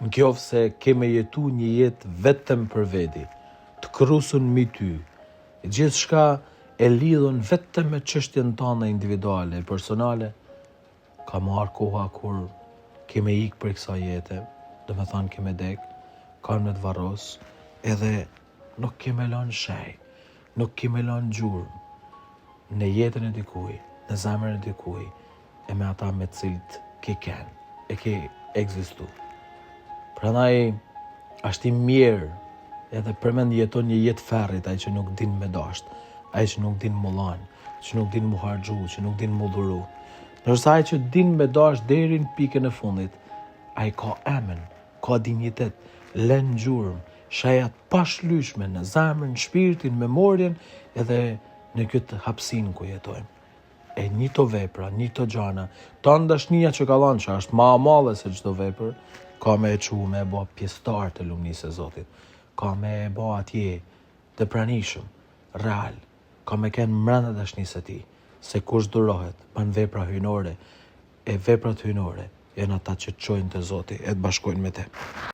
Nëse keme jetu një jetë vetëm për veti, të krusën mbi ty, gjithë shka e lidhën vetëm me çështjen tënde individuale e personale, ka marrë koha kur keme ikë për kësaj jete, dhe me thanë keme dek, kanë me të varros, edhe nuk keme lanë shej, nuk keme lanë gjurmë në jetën e dikuj, në zemrën e dikuj, e me ata me cilët ke kenë, e ke egzistu. Prandaj, është i mirë edhe përmend jeton një jetë ferrit, ai që nuk din me dasht, ai që nuk din mullan, që nuk din mu harxhu, që nuk din mu dhuru. Ndërsa ai që din me dasht deri në pikën e fundit, ai ka emën, ka dinjitet, lën gjurmë, shajat pa shlyshme në zemrën, shpirtin, memorien edhe në këtë hapësinë ku jetojmë. E një to vepra, një to gjana, tanë dashnia që ka lanë që është ma madhe se çdo vepër, ka me e qu me e ba pjestar të lumnisë e Zotit, ka me e ba atje të pranishëm, real, ka me kenë mbrenda dashnisë e ti, se kush durohet, ban vepra hyjnore, e veprat hyjnore, janë ata që çojnë te Zoti e të bashkojnë me te.